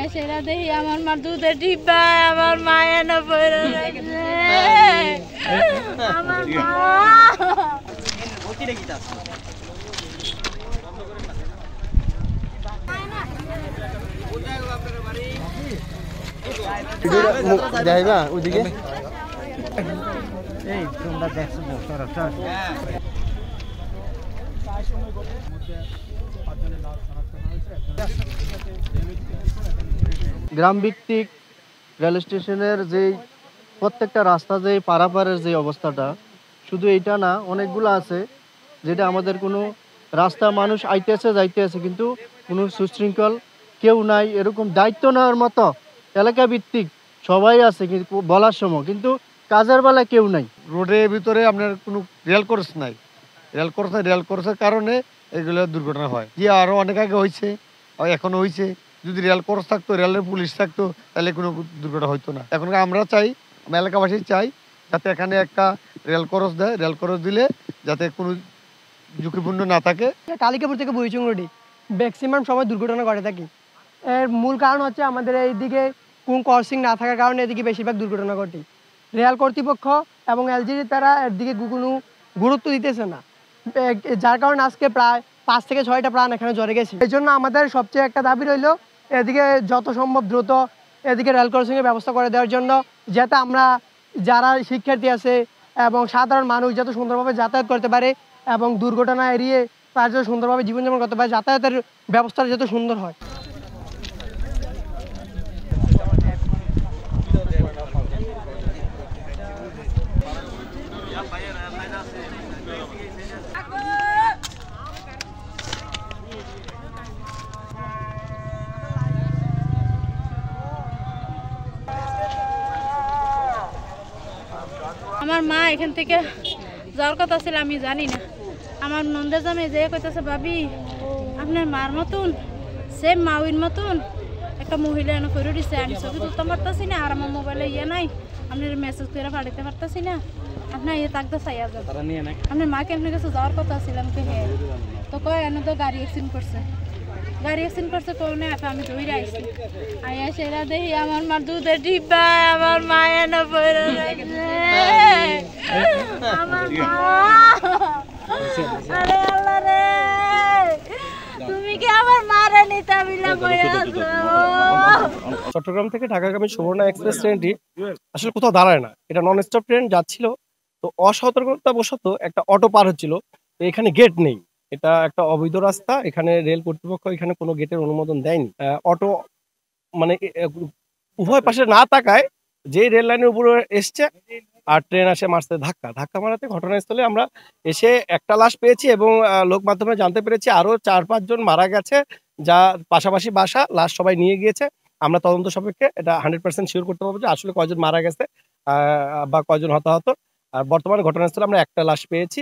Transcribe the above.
আয়া সেরা দেখি আমার মার দুধের ডিব্বা আমার মায়া না পড়ে গেছে আমার মা যাইবা ওইদিকে এই তোমরা দেখছো গ্রাম ভিত্তিক রেল স্টেশনের যে প্রত্যেকটা রাস্তা যে পারাপারের যে অবস্থাটা শুধু এইটা না, অনেকগুলো আছে যেটা আমাদের কোনো রাস্তা মানুষ আইতেছে যাইতেছে কিন্তু কোনো সুশৃঙ্খল কেউ নাই, এরকম দায়িত্ব নেওয়ার মতো এলাকা ভিত্তিক সবাই আছে কিন্তু বলার সময়, কিন্তু কাজের বেলা কেউ নাই। রোডের ভিতরে আপনার কোনো রেল কোর্স নাই, রেল কোর্সের কারণে এগুলো দুর্ঘটনা হয়। যে আরও অনেক আগে হয়েছে, এখনো হয়েছে। যদি রেল কোর্স থাকতো, রেলের পুলিশ থাকতো, তাহলে কোনো দুর্ঘটনা হতো না। এখন আমরা চাই, আমরা এলাকাবাসী চাই যাতে এখানে একটা রেল কোর্স দেয়, রেল কোর্স দিলে যাতে কোনো ঝুঁকিপূর্ণ না থাকে। কালিকাপুর থেকে বইচুং রোডে ম্যাক্সিমাম সময় দুর্ঘটনা ঘটে থাকে। এর মূল কারণ হচ্ছে আমাদের এইদিকে কোন ক্রসিং না থাকার কারণে এদিকে বেশিরভাগ দুর্ঘটনা ঘটে। রেল কর্তৃপক্ষ এবং এলজিডি তারা এর দিকে কোনো গুরুত্ব দিতেছে না, যার কারণে আজকে প্রায় 5 থেকে 6টা প্রাণ এখানে জ্বরে গেছে। এই জন্য আমাদের সবচেয়ে একটা দাবি রইল এদিকে যত সম্ভব দ্রুত এদিকে রেল ক্রসিংয়ের ব্যবস্থা করে দেওয়ার জন্য, যাতে আমরা যারা শিক্ষার্থী আছে এবং সাধারণ মানুষ যাতে সুন্দরভাবে যাতায়াত করতে পারে এবং দুর্ঘটনা এড়িয়ে তার যাতে সুন্দরভাবে জীবনযাপন করতে পারে, যাতায়াতের ব্যবস্থা যাতে সুন্দর হয়। আমার মা এখান থেকে যাওয়ার কথা ছিল, আমি জানি না। আমার নন্দের জামে যে কইতেছে ভাবি আপনার মার মতন সেম মাউইর মতন একটা মহিলা এনে করে দিচ্ছে, আমি ছবি তুলতে পারতেছি না আর আমার মোবাইলে ইয়ে নাই, আপনার মেসেজ করে পাঠাতে পারতেছি না, আপনার ইয়ে তাকতে চাইয়া যান, আপনার মাকে আপনার কাছে যাওয়ার কথা ছিল। আমাকে হ্যাঁ, তো কয় এনে তো গাড়ি অ্যাক্সিডেন্ট করছে কোনে আপা, আমি দৌড়ে আইছি। আয়া সেরা দেখি আমার মার দুধের ডিব্বা আমার মায়া না পড়ে গেছে আমার মা। আরে আল্লাহ রে, তুমি কি আমার মারে নিতে বিলা করে আছো? চট্টগ্রাম থেকে ঢাকাগামী সুবর্ণা এক্সপ্রেস ট্রেনটি আসলে কোথাও দাঁড়ায় না, এটা নন স্টপ ট্রেন যাচ্ছিল। তো অসতর্কতাবশত একটা অটো পার হচ্ছিল, তো এখানে গেট নেই, এটা একটা অবৈধ রাস্তা, এখানে রেল কর্তৃপক্ষ এখানে কোনো গেটের অনুমোদন দেয়নি। অটো মানে উভয় পাশে না তাকায় যেই রেল লাইনের উপরে এসছে আর ট্রেন আসে মারতে ধাক্কা মারাতে ঘটনাস্থলে আমরা এসে একটা লাশ পেয়েছি এবং লোক মাধ্যমে জানতে পেরেছি আরো 4-5 জন মারা গেছে, যা পাশাপাশি বাসা, লাশ সবাই নিয়ে গিয়েছে। আমরা তদন্ত সাপেক্ষে এটা 100% শিওর করতে পারবো যে আসলে কয়জন মারা গেছে বা কয়জন হতাহত। আর বর্তমানে ঘটনাস্থলে আমরা একটা লাশ পেয়েছি।